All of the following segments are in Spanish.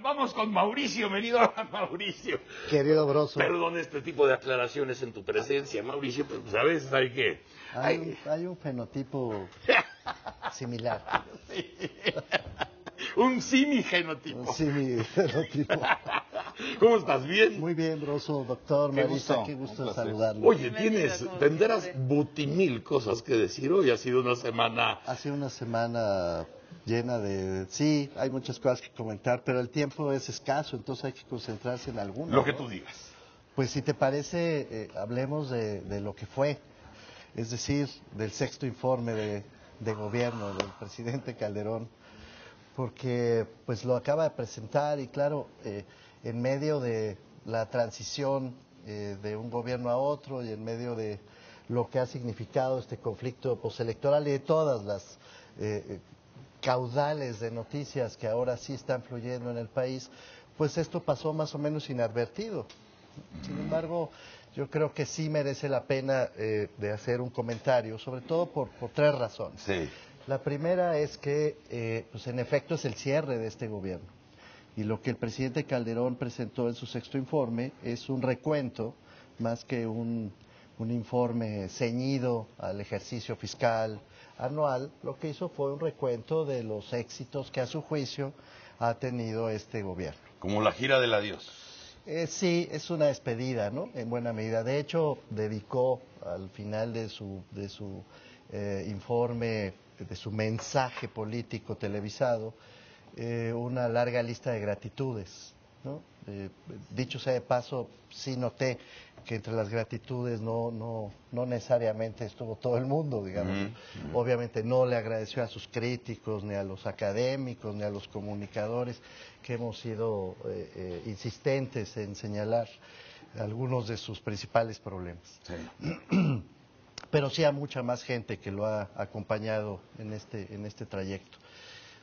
vamos con Mauricio, venido a Mauricio. Querido Broso. Perdón este tipo de aclaraciones en tu presencia, Mauricio, pues a veces hay que... Hay un fenotipo similar. Sí. Un simigenotipo. Un simigenotipo. ¿Cómo estás? ¿Bien? Muy bien, Broso, doctor, Marisa, qué gusto saludarlo. Oye, tendrás butimil cosas que decir. Hoy ha sido una semana... Ha sido una semana llena de... Sí, hay muchas cosas que comentar, pero el tiempo es escaso, entonces hay que concentrarse en alguno. Lo que tú digas. Pues si te parece, hablemos de lo que fue, es decir, del sexto informe de gobierno del presidente Calderón, porque pues lo acaba de presentar y claro, en medio de la transición de un gobierno a otro y en medio de lo que ha significado este conflicto postelectoral y de todas las caudales de noticias que ahora sí están fluyendo en el país, pues esto pasó más o menos inadvertido. Sin embargo, yo creo que sí merece la pena de hacer un comentario, sobre todo por tres razones. Sí. La primera es que, pues en efecto, es el cierre de este gobierno. Y lo que el presidente Calderón presentó en su sexto informe es un recuento, más que un informe ceñido al ejercicio fiscal anual. Lo que hizo fue un recuento de los éxitos que a su juicio ha tenido este gobierno. Como la gira del adiós. Sí, es una despedida, ¿no? En buena medida. De hecho, dedicó al final de su informe, de su mensaje político televisado, una larga lista de gratitudes, ¿no? Dicho sea de paso, sí noté que entre las gratitudes no necesariamente estuvo todo el mundo, digamos. Obviamente no le agradeció a sus críticos, ni a los académicos, ni a los comunicadores, que hemos sido insistentes en señalar algunos de sus principales problemas. Sí. Pero sí a mucha más gente que lo ha acompañado en este trayecto.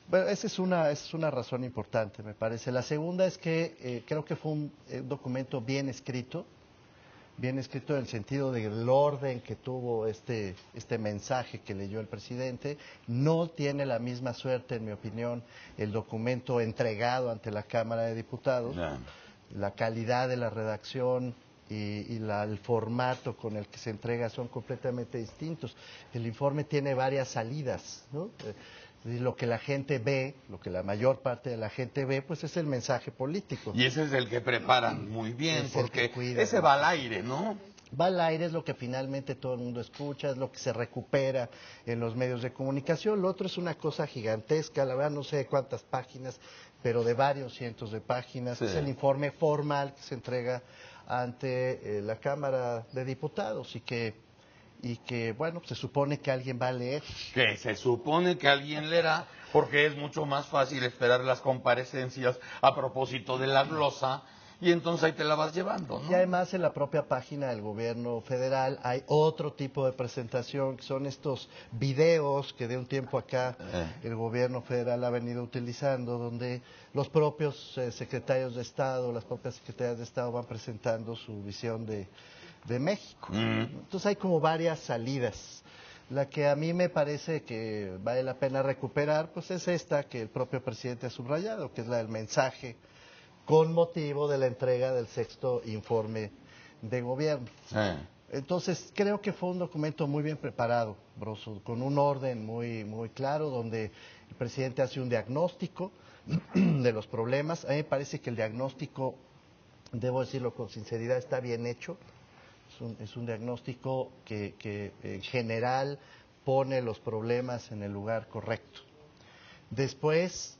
Bueno, esa es una razón importante, me parece. La segunda es que creo que fue un documento bien escrito en el sentido del orden que tuvo este mensaje que leyó el presidente. No tiene la misma suerte, en mi opinión, el documento entregado ante la Cámara de Diputados. No. La calidad de la redacción y el formato con el que se entrega son completamente distintos. El informe tiene varias salidas, ¿no? Lo que la gente ve, lo que la mayor parte de la gente ve, pues es el mensaje político. Y ese es el que preparan muy bien, Es el porque que cuida, ese va al aire, ¿no? Va al aire, es lo que finalmente todo el mundo escucha, es lo que se recupera en los medios de comunicación. Lo otro es una cosa gigantesca, la verdad no sé de cuántas páginas, pero de varios cientos de páginas. Sí. Es el informe formal que se entrega ante la Cámara de Diputados y que, bueno, se supone que alguien va a leer. Que se supone que alguien leerá, porque es mucho más fácil esperar las comparecencias a propósito de la glosa, y entonces ahí te la vas llevando, ¿no? Y además en la propia página del gobierno federal hay otro tipo de presentación, que son estos videos que de un tiempo acá el gobierno federal ha venido utilizando, donde los propios secretarios de Estado, las propias secretarias de Estado van presentando su visión de México. Entonces hay como varias salidas. La que a mí me parece que vale la pena recuperar, pues es esta que el propio presidente ha subrayado, que es la del mensaje con motivo de la entrega del sexto informe de gobierno. Entonces, creo que fue un documento muy bien preparado, Broso, con un orden muy claro, donde el presidente hace un diagnóstico de los problemas. A mí me parece que el diagnóstico, debo decirlo con sinceridad, está bien hecho. Es un diagnóstico que en general pone los problemas en el lugar correcto. Después,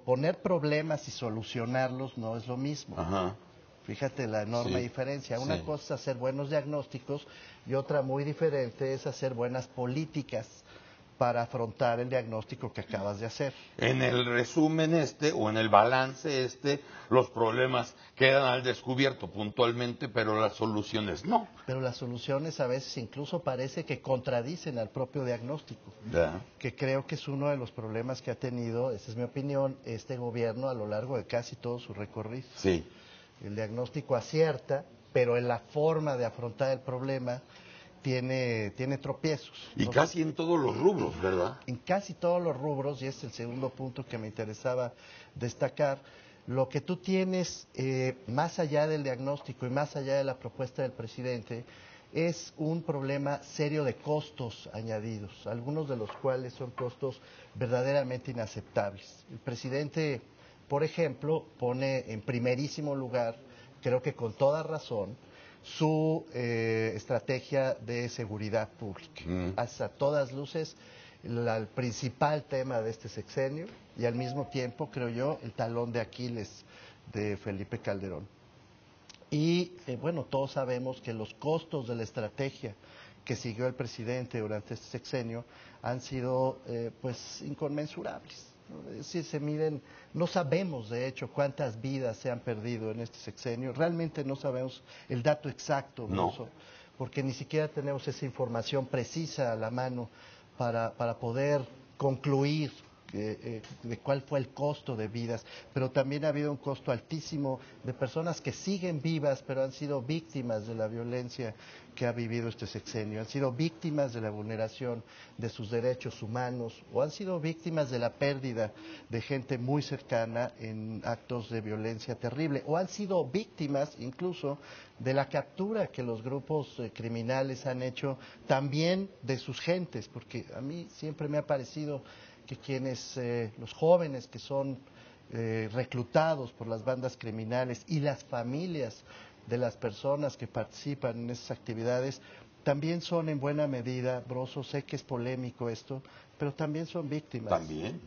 poner problemas y solucionarlos no es lo mismo. Ajá. Fíjate la enorme diferencia. Una cosa es hacer buenos diagnósticos y otra muy diferente es hacer buenas políticas para afrontar el diagnóstico que acabas de hacer. En el resumen o en el balance los problemas quedan al descubierto puntualmente, pero las soluciones no. Pero las soluciones a veces incluso parece que contradicen al propio diagnóstico, que creo que es uno de los problemas que ha tenido, esa es mi opinión, este gobierno a lo largo de casi todo su recorrido. Sí. El diagnóstico acierta, pero en la forma de afrontar el problema tiene tropiezos. Y casi en todos los rubros, ¿verdad? En casi todos los rubros, y es el segundo punto que me interesaba destacar, Lo que tú tienes, más allá del diagnóstico y más allá de la propuesta del presidente, es un problema serio de costos añadidos, algunos de los cuales son costos verdaderamente inaceptables. El presidente, por ejemplo, pone en primerísimo lugar, creo que con toda razón, su estrategia de seguridad pública. Hasta todas luces, el principal tema de este sexenio y al mismo tiempo, creo yo, el talón de Aquiles de Felipe Calderón. Y bueno, todos sabemos que los costos de la estrategia que siguió el presidente durante este sexenio han sido pues inconmensurables, ¿no? Es decir, se miden, no sabemos de hecho cuántas vidas se han perdido en este sexenio, realmente no sabemos el dato exacto, Bruso, porque ni siquiera tenemos esa información precisa a la mano para poder concluir de cuál fue el costo de vidas, pero también ha habido un costo altísimo de personas que siguen vivas, pero han sido víctimas de la violencia que ha vivido este sexenio, han sido víctimas de la vulneración de sus derechos humanos o han sido víctimas de la pérdida de gente muy cercana en actos de violencia terrible o han sido víctimas incluso de la captura que los grupos criminales han hecho también de sus gentes, porque a mí siempre me ha parecido que quienes, los jóvenes que son reclutados por las bandas criminales y las familias de las personas que participan en esas actividades, también son en buena medida, Broso, sé que es polémico esto, pero también son víctimas. También.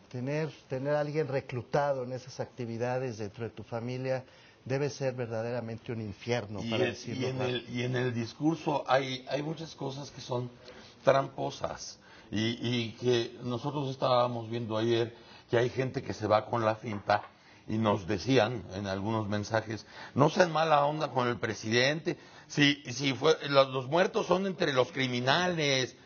Tener a alguien reclutado en esas actividades dentro de tu familia debe ser verdaderamente un infierno, para decirlo mal. Y en el discurso hay muchas cosas que son tramposas y que nosotros estábamos viendo ayer que hay gente que se va con la finta y nos decían en algunos mensajes, no sean mala onda con el presidente, si los muertos son entre los criminales,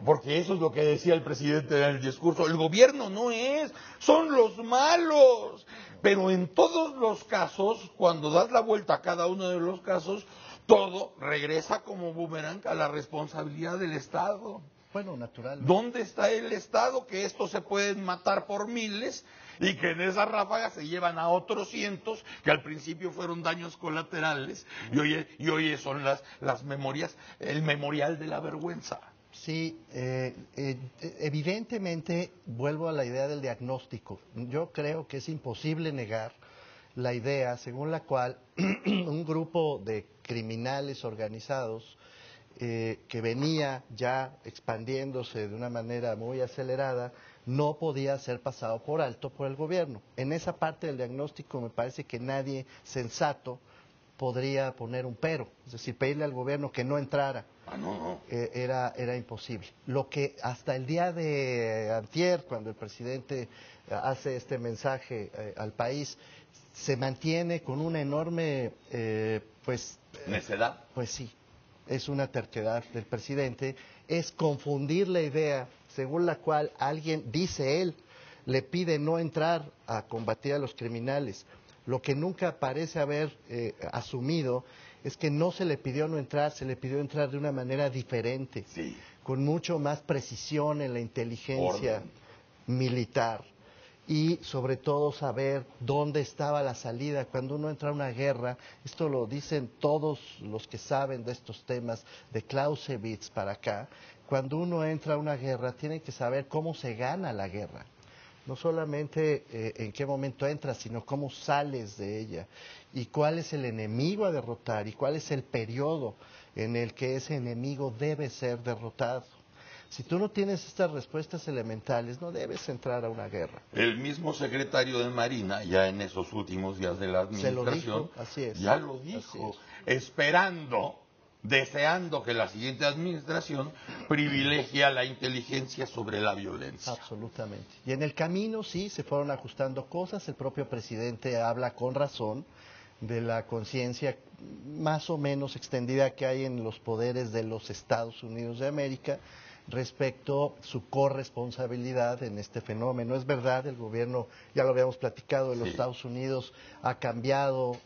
porque eso es lo que decía el presidente en el discurso, el gobierno no es, son los malos. Pero en todos los casos, cuando das la vuelta a cada uno de los casos, todo regresa como boomerang a la responsabilidad del Estado. Bueno, naturalmente. ¿Dónde está el Estado que estos se pueden matar por miles y que en esas ráfagas se llevan a otros cientos que al principio fueron daños colaterales y hoy son las memorias, el memorial de la vergüenza? Sí, evidentemente vuelvo a la idea del diagnóstico. Yo creo que es imposible negar la idea según la cual un grupo de criminales organizados que venía ya expandiéndose de una manera muy acelerada, no podía ser pasado por alto por el gobierno. En esa parte del diagnóstico me parece que nadie sensato podría poner un pero, es decir, pedirle al gobierno que no entrara. Era imposible. Lo que hasta el día de antier, cuando el presidente hace este mensaje al país, se mantiene con una enorme, ¿necedad? Pues sí, es una terquedad del presidente, es confundir la idea según la cual alguien, dice él, le pide no entrar a combatir a los criminales. Lo que nunca parece haber asumido es que no se le pidió no entrar, se le pidió entrar de una manera diferente, sí, con mucho más precisión en la inteligencia militar y sobre todo saber dónde estaba la salida. Cuando uno entra a una guerra, esto lo dicen todos los que saben de estos temas, de Clausewitz para acá, cuando uno entra a una guerra tiene que saber cómo se gana la guerra. No solamente en qué momento entras, sino cómo sales de ella y cuál es el enemigo a derrotar y cuál es el periodo en el que ese enemigo debe ser derrotado. Si tú no tienes estas respuestas elementales, no debes entrar a una guerra. El mismo secretario de Marina, ya en esos últimos días de la administración, se lo dijo, así es, ya lo dijo, deseando que la siguiente administración privilegie la inteligencia sobre la violencia. Absolutamente. Y en el camino sí se fueron ajustando cosas. El propio presidente habla con razón de la conciencia más o menos extendida que hay en los poderes de los Estados Unidos de América respecto a su corresponsabilidad en este fenómeno. Es verdad, el gobierno, ya lo habíamos platicado, de los Estados Unidos ha cambiado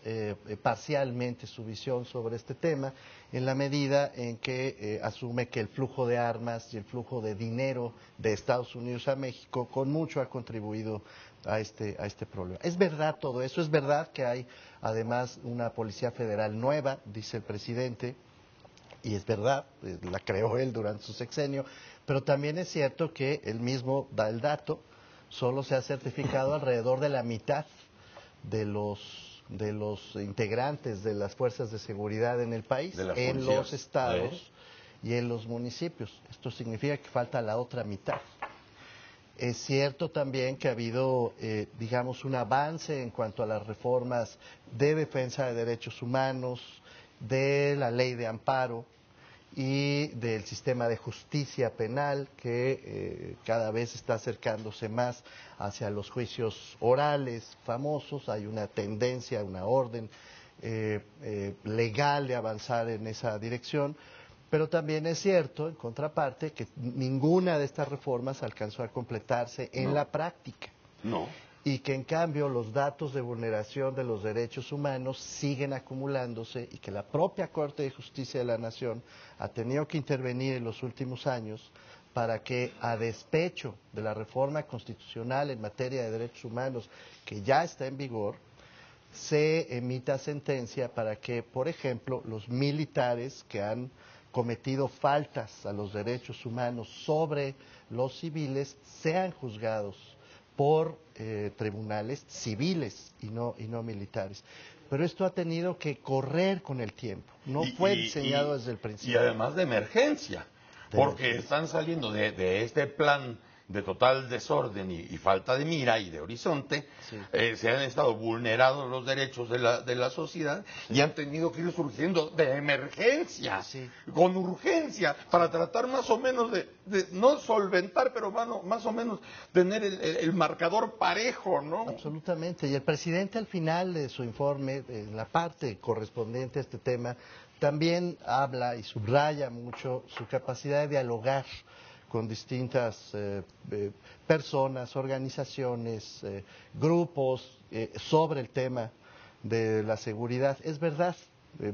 parcialmente su visión sobre este tema, en la medida en que asume que el flujo de armas y el flujo de dinero de Estados Unidos a México con mucho ha contribuido a este problema. Es verdad todo eso, es verdad que hay además una Policía Federal nueva, dice el presidente, y es verdad, la creó él durante su sexenio, pero también es cierto que él mismo da el dato, solo se ha certificado alrededor de la mitad de los integrantes de las fuerzas de seguridad en el país, en los estados y en los municipios. Esto significa que falta la otra mitad. Es cierto también que ha habido, digamos, un avance en cuanto a las reformas de defensa de derechos humanos, de la ley de amparo y del sistema de justicia penal que cada vez está acercándose más hacia los juicios orales famosos. Hay una tendencia, una orden legal de avanzar en esa dirección. Pero también es cierto, en contraparte, que ninguna de estas reformas alcanzó a completarse en la práctica. No. Y que en cambio los datos de vulneración de los derechos humanos siguen acumulándose y que la propia Corte de Justicia de la Nación ha tenido que intervenir en los últimos años para que, a despecho de la reforma constitucional en materia de derechos humanos que ya está en vigor, se emita sentencia para que, por ejemplo, los militares que han cometido faltas a los derechos humanos sobre los civiles sean juzgados por tribunales civiles y no militares. Pero esto ha tenido que correr con el tiempo, no fue diseñado desde el principio. Y además de emergencia, porque están saliendo de este plan de total desorden y falta de mira y de horizonte, sí. Se han estado vulnerados los derechos de la sociedad, sí. Y han tenido que ir surgiendo de emergencia, sí. Con urgencia, para tratar más o menos de no solventar, pero más o menos tener el marcador parejo, ¿no? Absolutamente, y el presidente al final de su informe, en la parte correspondiente a este tema, también habla y subraya mucho su capacidad de dialogar con distintas personas, organizaciones, grupos sobre el tema de la seguridad. Es verdad,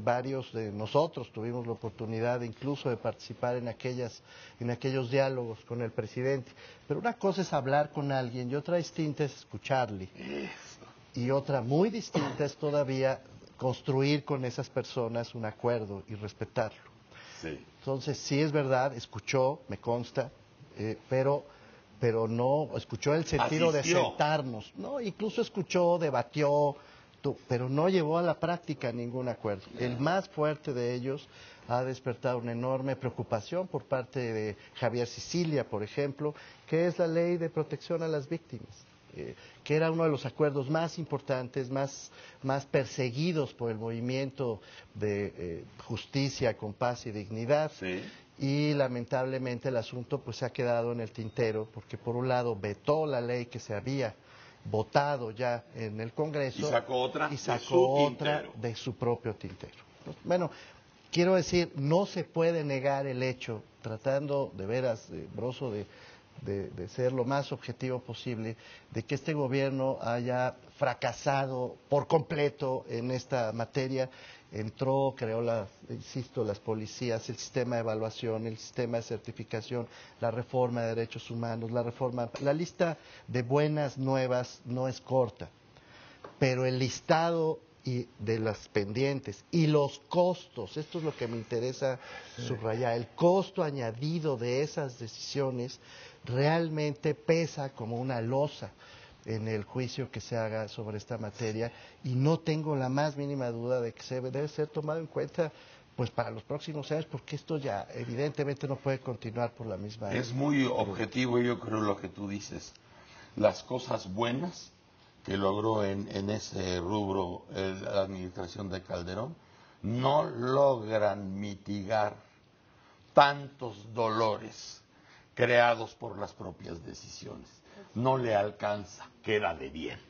varios de nosotros tuvimos la oportunidad incluso de participar en aquellos diálogos con el presidente. Pero una cosa es hablar con alguien y otra distinta es escucharle. Y otra muy distinta es todavía construir con esas personas un acuerdo y respetarlo. Sí. Entonces, sí es verdad, escuchó, me consta, pero no, escuchó el sentido asistió. De sentarnos, ¿no? Incluso escuchó, debatió, pero no llevó a la práctica ningún acuerdo. El más fuerte de ellos ha despertado una enorme preocupación por parte de Javier Sicilia, por ejemplo, que es la ley de protección a las víctimas. Que era uno de los acuerdos más importantes, más perseguidos por el movimiento de justicia con paz y dignidad. Sí. Y lamentablemente el asunto pues se ha quedado en el tintero, porque por un lado vetó la ley que se había votado ya en el Congreso y sacó otra de su propio tintero. Bueno, quiero decir, no se puede negar el hecho, tratando de veras, Broso, de ser lo más objetivo posible, de que este gobierno haya fracasado por completo en esta materia. Entró, creó las policías, el sistema de evaluación, el sistema de certificación, la reforma de derechos humanos, la lista de buenas nuevas no es corta, pero el listado de las pendientes y los costos, esto es lo que me interesa subrayar, el costo añadido de esas decisiones realmente pesa como una losa en el juicio que se haga sobre esta materia, y no tengo la más mínima duda de que debe ser tomado en cuenta pues para los próximos años, porque esto ya evidentemente no puede continuar por la misma. Es muy objetivo, yo creo, lo que tú dices. Las cosas buenas que logró en ese rubro la administración de Calderón no logran mitigar tantos dolores creados por las propias decisiones. No le alcanza, queda de viento.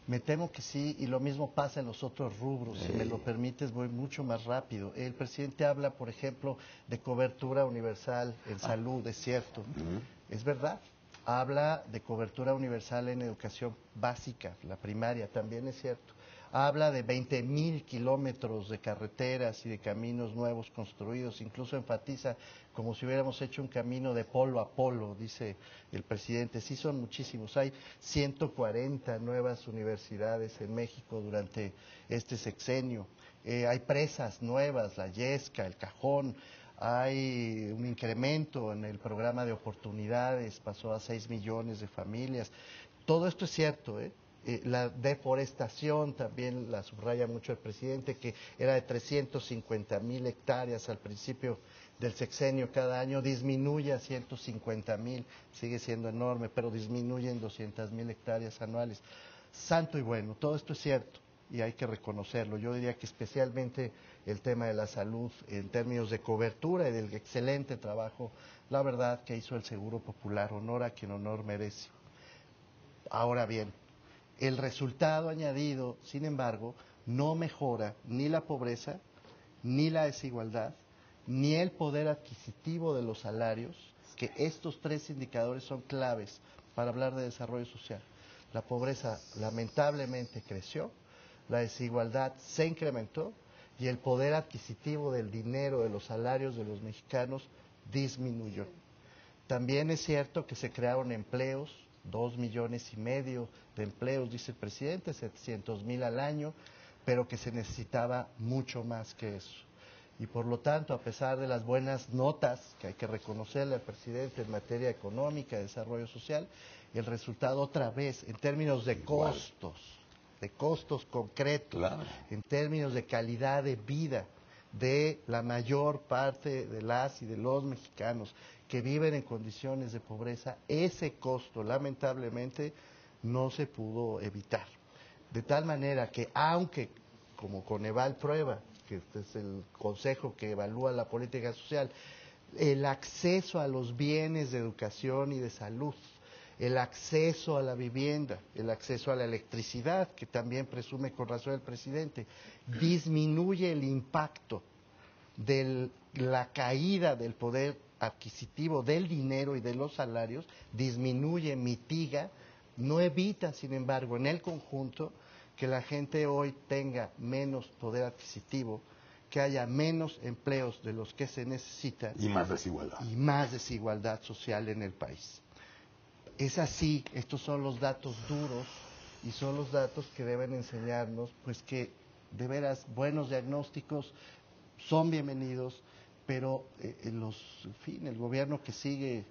Me temo que sí, y lo mismo pasa en los otros rubros. Si me lo permites, voy mucho más rápido. El presidente habla, por ejemplo, de cobertura universal en salud, es cierto, es verdad. Habla de cobertura universal en educación básica, la primaria, también es cierto. Habla de 20,000 kilómetros de carreteras y de caminos nuevos construidos, incluso enfatiza como si hubiéramos hecho un camino de polo a polo, dice el presidente. Sí, son muchísimos. Hay 140 nuevas universidades en México durante este sexenio. Hay presas nuevas, la Yesca, el Cajón. Hay un incremento en el programa de oportunidades, pasó a 6 millones de familias. Todo esto es cierto, ¿eh? La deforestación también la subraya mucho el presidente, que era de 350,000 hectáreas al principio del sexenio cada año, disminuye a 150,000, sigue siendo enorme, pero disminuye en 200,000 hectáreas anuales. Santo y bueno, todo esto es cierto y hay que reconocerlo. Yo diría que especialmente el tema de la salud en términos de cobertura y del excelente trabajo, la verdad, que hizo el Seguro Popular, honor a quien honor merece. Ahora bien, el resultado añadido, sin embargo, no mejora ni la pobreza, ni la desigualdad, ni el poder adquisitivo de los salarios, que estos tres indicadores son claves para hablar de desarrollo social. La pobreza lamentablemente creció, la desigualdad se incrementó y el poder adquisitivo del dinero, de los salarios de los mexicanos disminuyó. También es cierto que se crearon empleos, 2,5 millones de empleos, dice el presidente, 700,000 al año, pero que se necesitaba mucho más que eso. Y por lo tanto, a pesar de las buenas notas que hay que reconocerle al presidente en materia económica, de desarrollo social, el resultado otra vez, en términos de costos concretos, claro, en términos de calidad de vida de la mayor parte de las y de los mexicanos que viven en condiciones de pobreza, ese costo lamentablemente no se pudo evitar. De tal manera que aunque, como Coneval prueba, que este es el consejo que evalúa la política social, el acceso a los bienes de educación y de salud, el acceso a la vivienda, el acceso a la electricidad, que también presume con razón el presidente, disminuye el impacto de la caída del poder adquisitivo del dinero y de los salarios, disminuye, mitiga, no evita, sin embargo, en el conjunto, que la gente hoy tenga menos poder adquisitivo, que haya menos empleos de los que se necesitan. Y más desigualdad. Y más desigualdad social en el país. Es así, estos son los datos duros y son los datos que deben enseñarnos, pues que de veras buenos diagnósticos son bienvenidos, pero el gobierno que sigue,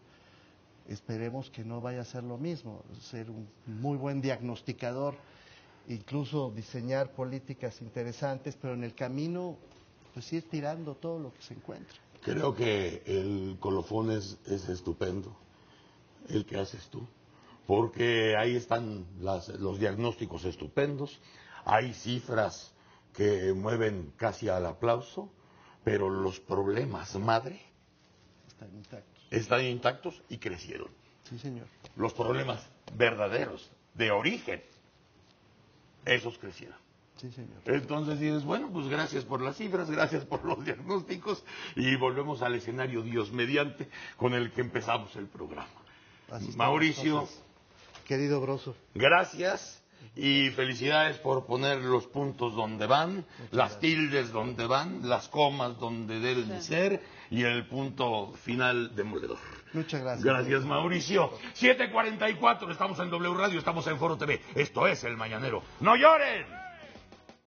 esperemos que no vaya a ser lo mismo, ser un muy buen diagnosticador, incluso diseñar políticas interesantes, pero en el camino, pues ir tirando todo lo que se encuentra. Creo que el colofón es estupendo, el que haces tú, porque ahí están los diagnósticos estupendos, hay cifras que mueven casi al aplauso, pero los problemas madre están intactos y crecieron. Sí, señor. Los problemas verdaderos, de origen, esos crecieron. Sí, señor. Entonces dices, bueno, pues gracias por las cifras, gracias por los diagnósticos y volvemos al escenario Dios mediante con el que empezamos el programa. Mauricio, querido Broso, gracias y felicidades por poner los puntos donde van, las tildes donde van, las comas donde deben de ser y el punto final demoledor. Muchas gracias. Gracias, Mauricio. 7:44, estamos en W Radio, estamos en Foro TV. Esto es El Mañanero. ¡No lloren!